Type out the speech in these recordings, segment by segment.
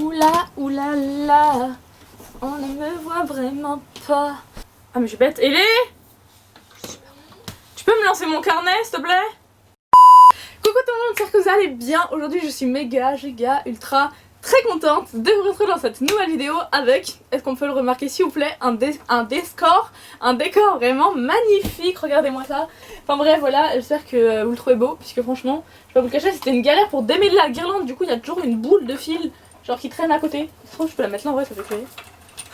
Oula là, on ne me voit vraiment pas. Ah mais je suis bête. Elé, tu peux me lancer mon carnet s'il te plaît? Coucou tout le monde, j'espère que vous allez bien. Aujourd'hui je suis méga, giga, ultra, très contente de vous retrouver dans cette nouvelle vidéo avec, est-ce qu'on peut le remarquer s'il vous plaît, un décor vraiment magnifique, regardez-moi ça. Enfin bref voilà, j'espère que vous le trouvez beau, puisque franchement, je vais pas vous le cacher, c'était une galère pour démêler la guirlande, du coup il y a toujours une boule de fil, genre qui traîne à côté. Je trouve que je peux la mettre là en vrai, ça fait créer.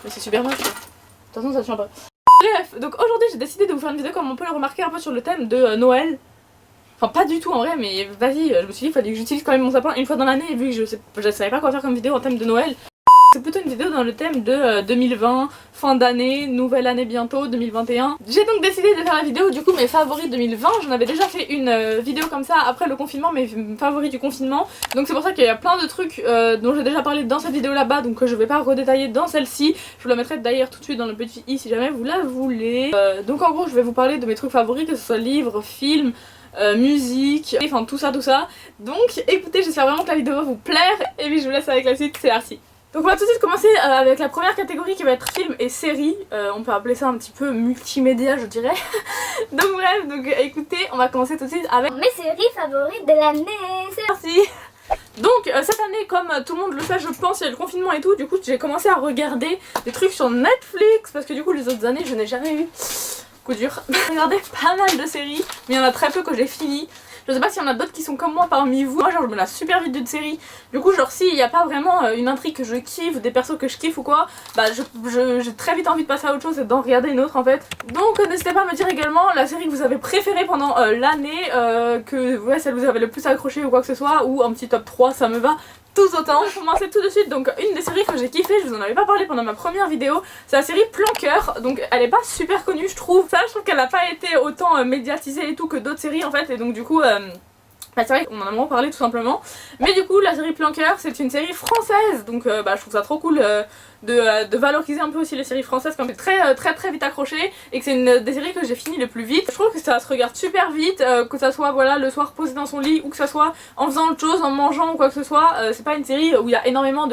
Mais c'est super moche. De toute façon ça tient pas. Bref, donc aujourd'hui j'ai décidé de vous faire une vidéo comme on peut le remarquer un peu sur le thème de Noël. Enfin pas du tout en vrai, mais vas-y, je me suis dit qu'il fallait que j'utilise quand même mon sapin une fois dans l'année, vu que je savais pas quoi faire comme vidéo en thème de Noël. C'est plutôt une vidéo dans le thème de 2020, fin d'année, nouvelle année bientôt, 2021. J'ai donc décidé de faire la vidéo du coup mes favoris 2020. J'en avais déjà fait une vidéo comme ça après le confinement, mes favoris du confinement. Donc c'est pour ça qu'il y a plein de trucs dont j'ai déjà parlé dans cette vidéo là-bas, donc que je vais pas redétailler dans celle-ci. Je vous la mettrai d'ailleurs tout de suite dans le petit i si jamais vous la voulez. Donc en gros je vais vous parler de mes trucs favoris, que ce soit livres, films, musique, enfin tout ça. Donc écoutez, j'espère vraiment que la vidéo va vous plaire. Et puis je vous laisse avec la suite, c'est parti. Donc on va tout de suite commencer avec la première catégorie qui va être film et série. On peut appeler ça un petit peu multimédia je dirais. Donc bref, donc écoutez, on va commencer tout de suite avec mes séries favorites de l'année. C'est parti. Donc cette année, comme tout le monde le sait je pense, il y a le confinement et tout, du coup j'ai commencé à regarder des trucs sur Netflix. Parce que du coup les autres années je n'ai jamais eu, coup dur, j'ai regardé pas mal de séries, mais il y en a très peu que j'ai fini. Je sais pas s'il y en a d'autres qui sont comme moi parmi vous. Moi genre je me lasse super vite d'une série. Du coup genre s'il n'y a pas vraiment une intrigue que je kiffe, des persos que je kiffe ou quoi, bah j'ai très vite envie de passer à autre chose et d'en regarder une autre en fait. Donc n'hésitez pas à me dire également la série que vous avez préférée pendant l'année, que ouais, celle que vous avez le plus accroché ou quoi que ce soit, ou un petit top 3 ça me va. Tous autant. Je vais commencer tout de suite. Donc une des séries que j'ai kiffé, je vous en avais pas parlé pendant ma première vidéo, c'est la série Plan Cœur. Donc elle est pas super connue je trouve. Ça je trouve qu'elle a pas été autant médiatisée et tout que d'autres séries en fait. Et donc du coup bah c'est vrai qu'on en a moins parlé tout simplement. Mais du coup la série Plan Cœur c'est une série française. Donc bah je trouve ça trop cool de valoriser un peu aussi les séries françaises comme c'est très vite accroché. Et que c'est une des séries que j'ai fini le plus vite. Je trouve que ça se regarde super vite, que ça soit voilà le soir posé dans son lit, ou que ça soit en faisant autre chose, en mangeant ou quoi que ce soit. C'est pas une série où il y a énormément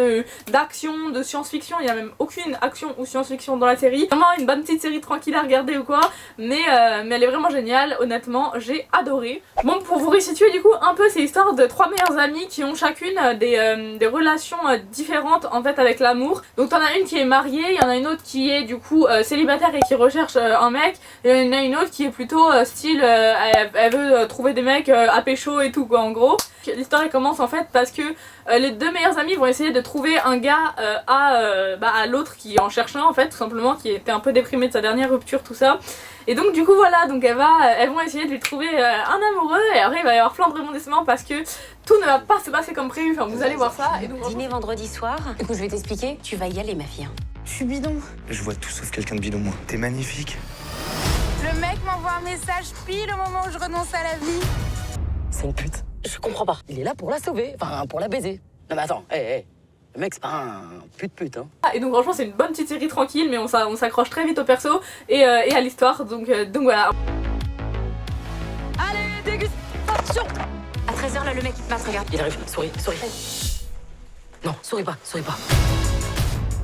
d'action, de science-fiction. Il y a même aucune action ou science-fiction dans la série. Vraiment une bonne petite série tranquille à regarder ou quoi. Mais elle est vraiment géniale, honnêtement j'ai adoré. Bon, pour vous resituer du coup un peu, c'est l'histoire de trois meilleures amies qui ont chacune des relations différentes en fait avec l'amour. Donc t'en as une qui est mariée, il y en a une autre qui est du coup célibataire et qui recherche un mec, et il y en a une autre qui est plutôt style elle veut trouver des mecs à pécho et tout quoi en gros. L'histoire elle commence en fait parce que les deux meilleures amies vont essayer de trouver un gars à l'autre qui en cherche un en fait tout simplement, qui était un peu déprimé de sa dernière rupture tout ça. Et donc du coup voilà, donc elles vont essayer de lui trouver un amoureux, et après il va y avoir plein de rebondissements parce que tout ne va pas se passer comme prévu, enfin vous allez voir ça. Et donc, dîner vendredi soir. Écoute, je vais t'expliquer, tu vas y aller ma fille. Je suis bidon. Je vois tout sauf quelqu'un de bidon moi. T'es magnifique. Le mec m'envoie un message pile au moment où je renonce à la vie. C'est une pute. Je comprends pas. Il est là pour la sauver, enfin pour la baiser. Non mais attends, le mec c'est pas un pute hein. Et donc franchement c'est une bonne petite série tranquille, mais on s'accroche très vite au perso et à l'histoire, donc voilà. Allez, dégustation. À 13h là le mec il te passe, regarde. Il arrive, souris. Non, souris pas.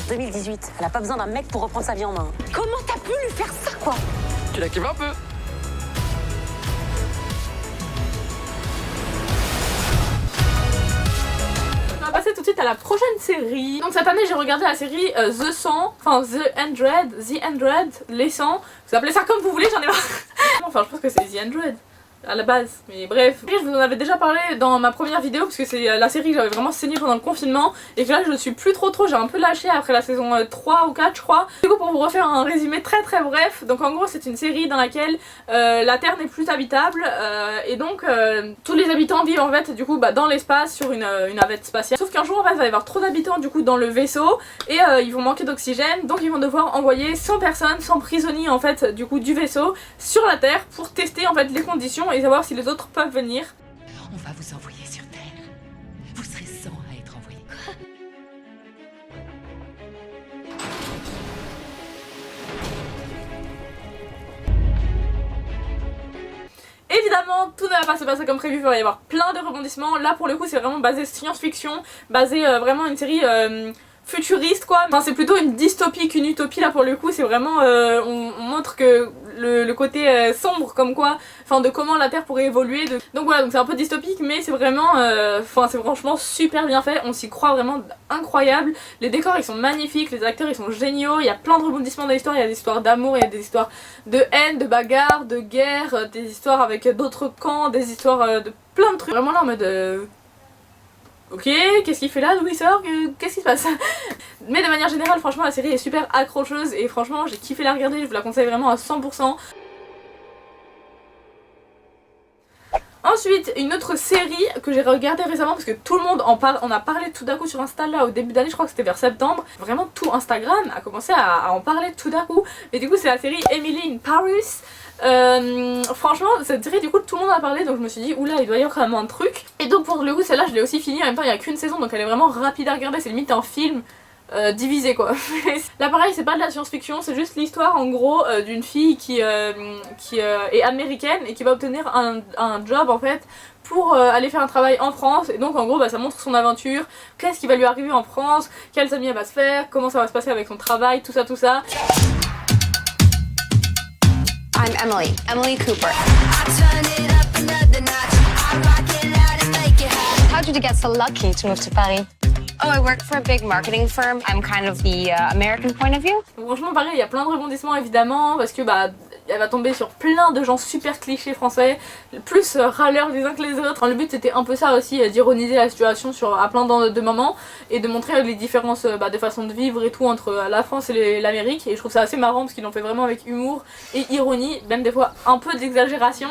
2018, elle a pas besoin d'un mec pour reprendre sa vie en main. Comment t'as pu lui faire ça quoi? Tu la kiffes un peu. On va passer tout de suite à la prochaine série. Donc cette année j'ai regardé la série The 100, enfin The 100, les 100. Vous appelez ça comme vous voulez, j'en ai marre. Enfin je pense que c'est The 100 à la base, mais bref. Je vous en avais déjà parlé dans ma première vidéo parce que c'est la série que j'avais vraiment saignée pendant le confinement et que là je suis plus trop, j'ai un peu lâché après la saison 3 ou 4 je crois. Du coup pour vous refaire un résumé très bref, donc en gros c'est une série dans laquelle la Terre n'est plus habitable et donc tous les habitants vivent en fait du coup dans l'espace sur une navette spatiale. Sauf qu'un jour en fait il va y avoir trop d'habitants du coup dans le vaisseau et ils vont manquer d'oxygène, donc ils vont devoir envoyer 100 personnes, 100 prisonniers en fait du coup du vaisseau sur la Terre pour tester en fait les conditions et savoir si les autres peuvent venir. On va vous envoyer sur Terre. Vous serez 100 à être envoyés. Évidemment tout ne va pas se passer comme prévu, il va y avoir plein de rebondissements. Là pour le coup c'est vraiment basé science-fiction, basé vraiment une série futuriste quoi. Enfin c'est plutôt une dystopie qu'une utopie là pour le coup, c'est vraiment on montre que le côté sombre comme quoi, enfin de comment la Terre pourrait évoluer. Donc voilà, donc c'est un peu dystopique mais c'est vraiment, enfin c'est franchement super bien fait, on s'y croit vraiment incroyable. Les décors ils sont magnifiques, les acteurs ils sont géniaux, il y a plein de rebondissements dans l'histoire, il y a des histoires d'amour, il y a des histoires de haine, de bagarre, de guerre, des histoires avec d'autres camps, des histoires de plein de trucs. Vraiment là en mode ok, qu'est-ce qu'il fait là, d'où il sort, qu'est-ce qui se passe? Mais de manière générale, franchement, la série est super accrocheuse et franchement, j'ai kiffé la regarder, je vous la conseille vraiment à 100%. Ensuite, une autre série que j'ai regardée récemment parce que tout le monde en parle, on a parlé tout d'un coup sur Insta là au début d'année, je crois que c'était vers septembre. Vraiment tout Instagram a commencé à en parler tout d'un coup. Et du coup c'est la série Emily in Paris. Franchement cette série du coup tout le monde a parlé, donc je me suis dit oula il doit y avoir vraiment un truc. Et donc pour le coup celle-là je l'ai aussi finie, en même temps il n'y a qu'une saison donc elle est vraiment rapide à regarder, c'est limite un film divisé quoi. Là pareil c'est pas de la science-fiction, c'est juste l'histoire en gros d'une fille qui est américaine et qui va obtenir un job en fait pour aller faire un travail en France. Et donc en gros bah, ça montre son aventure, qu'est-ce qui va lui arriver en France, quels amis elle va se faire, comment ça va se passer avec son travail, tout ça tout ça. I'm Emily Cooper. How did you get so lucky to move to Paris? Oh, I work for a big marketing firm. I'm kind of the American point of view. Donc, franchement pareil, il y a plein de rebondissements évidemment parce que bah elle va tomber sur plein de gens super clichés français, plus râleurs les uns que les autres. Enfin, le but c'était un peu ça aussi, d'ironiser la situation à plein de moments et de montrer les différences de façon de vivre et tout entre la France et l'Amérique. Et je trouve ça assez marrant parce qu'ils l'ont fait vraiment avec humour et ironie, même des fois un peu d'exagération.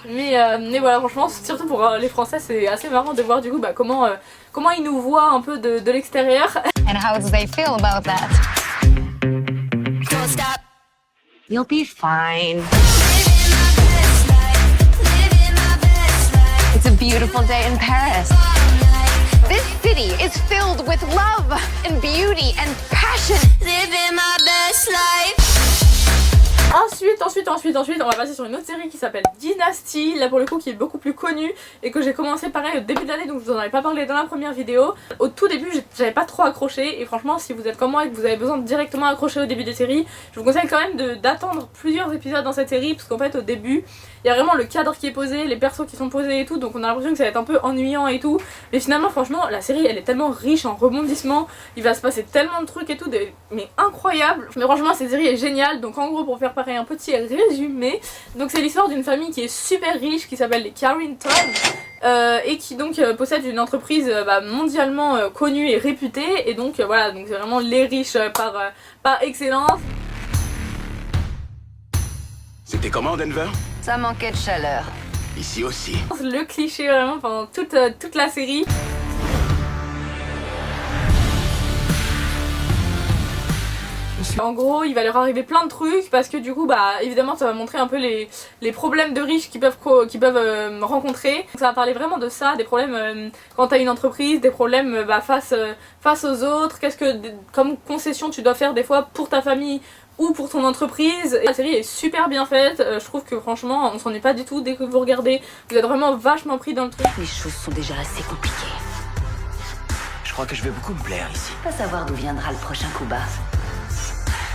Mais voilà, franchement, surtout pour les Français, c'est assez marrant de voir du coup comment ils nous voient un peu de l'extérieur. And how do they feel about that? You'll be fine. It's a beautiful day in Paris. This city is filled with love and beauty and passion. Living my best life. Ensuite, on va passer sur une autre série qui s'appelle Dynasty, là pour le coup qui est beaucoup plus connue et que j'ai commencé pareil au début de l'année, donc je vous en avais pas parlé dans la première vidéo. Au tout début j'avais pas trop accroché et franchement si vous êtes comme moi et que vous avez besoin de directement accrocher au début des séries, je vous conseille quand même d'attendre plusieurs épisodes dans cette série parce qu'en fait au début il y a vraiment le cadre qui est posé, les persos qui sont posés et tout, donc on a l'impression que ça va être un peu ennuyant et tout, mais finalement franchement la série elle est tellement riche en rebondissements, il va se passer tellement de trucs et tout, mais incroyable. Mais franchement cette série est géniale, donc en gros pour faire pareil un petit résumé, donc c'est l'histoire d'une famille qui est super riche qui s'appelle les Carrington et qui donc possède une entreprise mondialement connue et réputée et donc voilà, donc c'est vraiment les riches par excellence. C'était comment Denver? Ça manquait de chaleur. Ici aussi. Le cliché vraiment pendant toute la série. En gros il va leur arriver plein de trucs parce que du coup évidemment ça va montrer un peu les problèmes de riches qu'ils peuvent rencontrer. Donc, ça va parler vraiment de ça, des problèmes quand t'as une entreprise, des problèmes face aux autres, comme concession tu dois faire des fois pour ta famille ou pour ton entreprise. La série est super bien faite, je trouve que franchement on s'ennuie pas du tout dès que vous regardez, vous êtes vraiment vachement pris dans le truc. Les choses sont déjà assez compliquées. Je crois que je vais beaucoup me plaire ici. Pas savoir d'où viendra le prochain coup bas.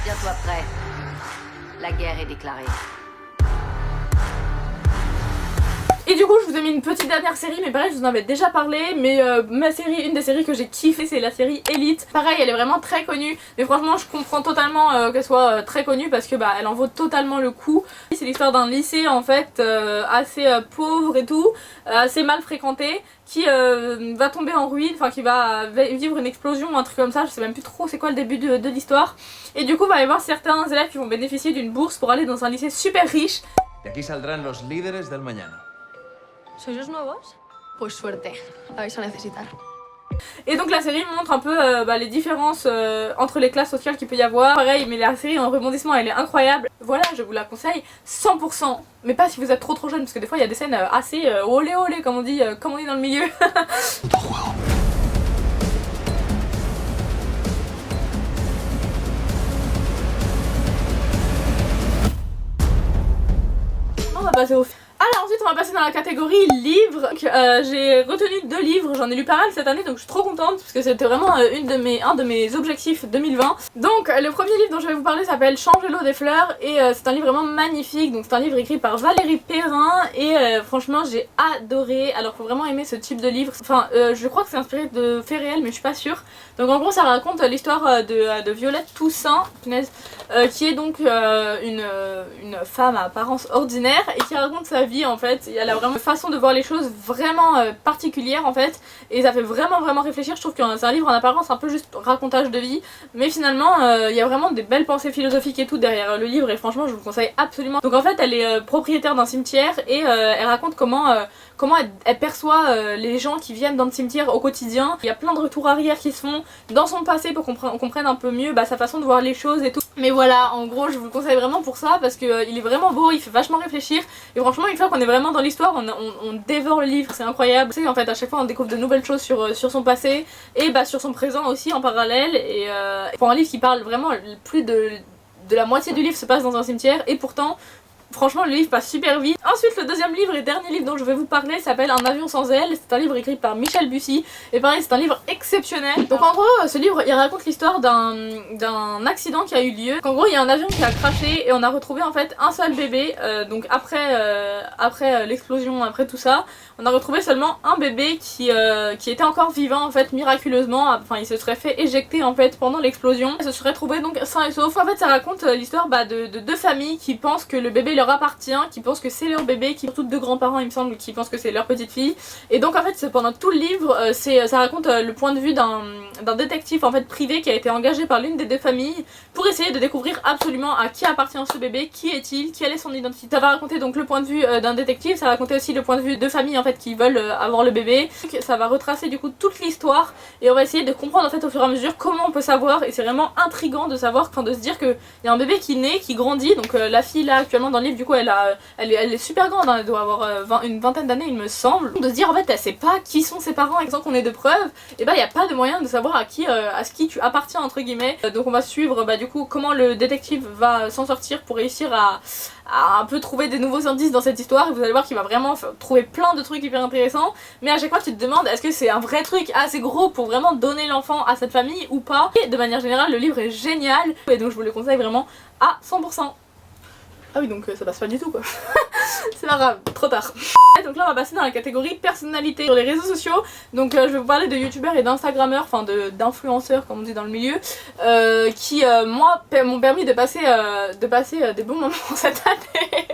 Tiens-toi prêt. La guerre est déclarée. Et du coup je vous ai mis une petite dernière série, mais pareil je vous en avais déjà parlé, mais une des séries que j'ai kiffé c'est la série Elite. Pareil elle est vraiment très connue, mais franchement je comprends totalement qu'elle soit très connue parce que elle en vaut totalement le coup. C'est l'histoire d'un lycée en fait assez pauvre et tout, assez mal fréquenté, qui va tomber en ruine, enfin qui va vivre une explosion ou un truc comme ça, je sais même plus trop c'est quoi le début de l'histoire. Et du coup il va y avoir certains élèves qui vont bénéficier d'une bourse pour aller dans un lycée super riche. De aquí saldrán los líderes del mañana. ¿Sois nuevos? Pues suerte, la vais a necesitar. Et donc la série montre un peu les différences entre les classes sociales qu'il peut y avoir. Pareil, mais la série en rebondissement elle est incroyable. Voilà, je vous la conseille 100%. Mais pas si vous êtes trop jeune parce que des fois il y a des scènes assez olé olé comme on dit dans le milieu. On va passer au film. Alors ensuite on va passer dans la catégorie livres. J'ai retenu 2 livres, j'en ai lu pas mal cette année donc je suis trop contente parce que c'était vraiment un de mes objectifs 2020. Donc le premier livre dont je vais vous parler s'appelle Changer l'eau des fleurs et c'est un livre vraiment magnifique. Donc c'est un livre écrit par Valérie Perrin et franchement j'ai adoré. Alors faut vraiment aimer ce type de livre. Enfin je crois que c'est inspiré de faits réels mais je suis pas sûre. Donc en gros ça raconte l'histoire de Violette Toussaint, qui est donc une femme à apparence ordinaire et qui raconte sa vie en fait. Elle a vraiment une façon de voir les choses vraiment particulière en fait et ça fait vraiment réfléchir. Je trouve que c'est un livre en apparence un peu juste racontage de vie mais finalement il y a vraiment des belles pensées philosophiques et tout derrière le livre et franchement je vous le conseille absolument. Donc en fait elle est propriétaire d'un cimetière et elle raconte comment elle perçoit les gens qui viennent dans le cimetière au quotidien. Il y a plein de retours arrière qui se font dans son passé pour qu'on comprenne un peu mieux sa façon de voir les choses et tout. Mais voilà, en gros je vous le conseille vraiment pour ça parce que il est vraiment beau, il fait vachement réfléchir et franchement une fois qu'on est vraiment dans l'histoire on dévore le livre, c'est incroyable. En fait à chaque fois on découvre de nouvelles choses sur son passé et sur son présent aussi en parallèle et pour un livre qui parle vraiment plus de la moitié du livre se passe dans un cimetière et pourtant franchement le livre passe super vite. Ensuite le deuxième livre et dernier livre dont je vais vous parler s'appelle Un avion sans aile. C'est un livre écrit par Michel Bussy et pareil c'est un livre exceptionnel. Donc en gros ce livre il raconte l'histoire d'un accident qui a eu lieu. En gros il y a un avion qui a craché et on a retrouvé en fait un seul bébé. Donc après l'explosion, après tout ça on a retrouvé seulement un bébé qui était encore vivant en fait miraculeusement. Enfin il se serait fait éjecter en fait pendant l'explosion. Il se serait trouvé donc sain et sauf. En fait ça raconte l'histoire de 2 familles qui pensent que le bébé leur appartient, qui pensent que c'est leur bébé, qui sont toutes 2 grands-parents il me semble, qui pensent que c'est leur petite fille. Et donc en fait pendant tout le livre ça raconte le point de vue d'un détective en fait privé qui a été engagé par l'une des 2 familles pour essayer de découvrir absolument à qui appartient ce bébé, qui est-il, quelle est son identité. Ça va raconter donc le point de vue d'un détective, ça va raconter aussi le point de vue de familles en fait qui veulent avoir le bébé. Ça va retracer du coup toute l'histoire et on va essayer de comprendre en fait au fur et à mesure comment on peut savoir et c'est vraiment intriguant de savoir, de se dire qu'il y a un bébé qui naît, qui grandit. Donc la fille là actuellement dans le livre du coup elle est super grande, hein, elle doit avoir une vingtaine d'années il me semble. De se dire en fait elle sait pas qui sont ses parents et sans qu'on ait de preuves et il n'y a pas de moyen de savoir à qui tu appartiens entre guillemets. Donc on va suivre du coup comment le détective va s'en sortir pour réussir à un peu trouver des nouveaux indices dans cette histoire et vous allez voir qu'il va vraiment trouver plein de trucs hyper intéressants mais à chaque fois tu te demandes est-ce que c'est un vrai truc assez gros pour vraiment donner l'enfant à cette famille ou pas. Et de manière générale le livre est génial et donc je vous le conseille vraiment à 100%. Ah oui donc ça passe pas du tout quoi. C'est pas grave, trop tard. Et donc là on va passer dans la catégorie personnalité sur les réseaux sociaux. Donc je vais vous parler de youtubeurs et d'instagrammeurs, enfin d'influenceurs comme on dit dans le milieu, qui moi m'ont permis de passer des bons moments cette année.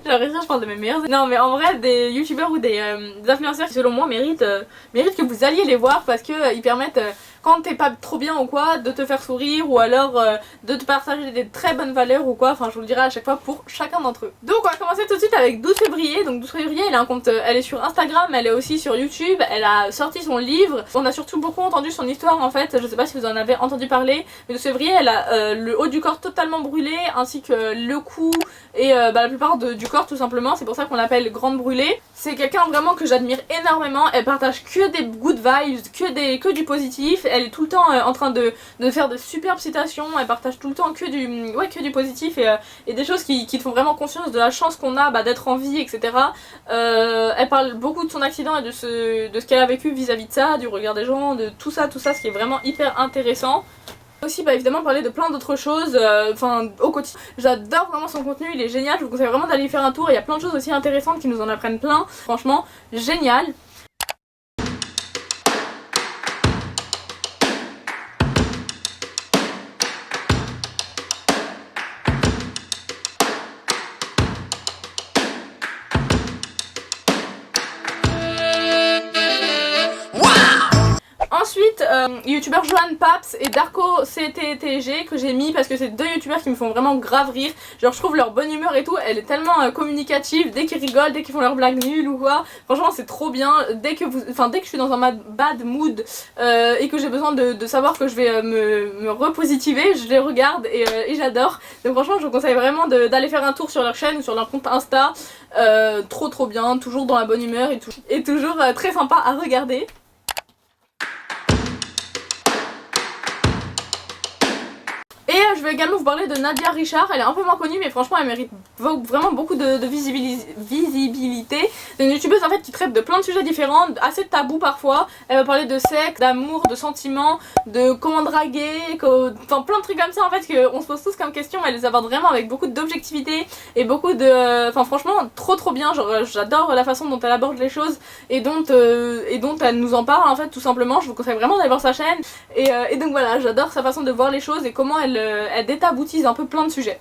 Je parle de mes meilleurs. Non mais en vrai des youtubeurs ou des influenceurs qui selon moi méritent que vous alliez les voir parce que ils permettent quand t'es pas trop bien ou quoi de te faire sourire ou alors de te partager des très bonnes valeurs ou quoi. Enfin je vous le dirai à chaque fois pour chacun d'entre eux. Donc on va commencer tout de suite avec 12 février. Donc 12 février elle a un compte, elle est sur Instagram, elle est aussi sur YouTube, elle a sorti son livre. On a surtout beaucoup entendu son histoire en fait, je sais pas si vous en avez entendu parler. Mais 12 février elle a le haut du corps totalement brûlé ainsi que le cou et la plupart du corps tout simplement. C'est pour ça qu'on l'appelle grande brûlée. C'est quelqu'un vraiment que j'admire énormément, elle partage que des good vibes, que du positif. Elle est tout le temps en train de faire de superbes citations, elle partage tout le temps que du positif et des choses qui te font vraiment conscience de la chance qu'on a d'être en vie, etc. Elle parle beaucoup de son accident et de ce qu'elle a vécu vis-à-vis de ça, du regard des gens, de tout ça, ce qui est vraiment hyper intéressant. Aussi évidemment parler de plein d'autres choses, au quotidien. J'adore vraiment son contenu, il est génial, je vous conseille vraiment d'aller y faire un tour, il y a plein de choses aussi intéressantes qui nous en apprennent plein, franchement génial. Ensuite, youtubeur Johan Paps et Darko CTTG que j'ai mis parce que c'est 2 youtubeurs qui me font vraiment grave rire. Genre je trouve leur bonne humeur et tout, elle est tellement communicative, dès qu'ils rigolent, dès qu'ils font leurs blagues nulles ou quoi. Franchement c'est trop bien, dès que je suis dans un bad mood et que j'ai besoin de savoir que je vais me repositiver, je les regarde et j'adore. Donc franchement je vous conseille vraiment d'aller faire un tour sur leur chaîne ou sur leur compte Insta. Trop bien, toujours dans la bonne humeur et toujours très sympa à regarder. je vais également vous parler de Nadia Richard. Elle est un peu moins connue, mais franchement elle mérite vraiment beaucoup de visibilité. C'est une youtubeuse en fait qui traite de plein de sujets différents, assez tabous parfois. Elle va parler de sexe, d'amour, de sentiments, de comment draguer, enfin plein de trucs comme ça en fait qu'on se pose tous comme question, mais elle les aborde vraiment avec beaucoup d'objectivité et beaucoup de... Enfin franchement trop bien, genre j'adore la façon dont elle aborde les choses et dont elle nous en parle en fait tout simplement. Je vous conseille vraiment d'aller voir sa chaîne et donc voilà, j'adore sa façon de voir les choses et comment elle détaboutise un peu plein de sujets.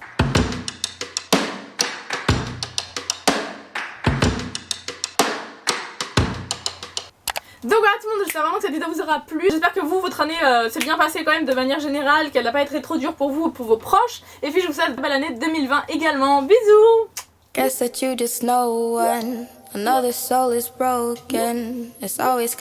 Donc voilà tout le monde, j'espère vraiment que cette vidéo vous aura plu. J'espère que vous, votre année s'est bien passée quand même de manière générale, qu'elle n'a pas été trop dure pour vous ou pour vos proches. Et puis je vous souhaite une belle année 2020 également. Bisous. Guess that you just know when another soul is broken. It's always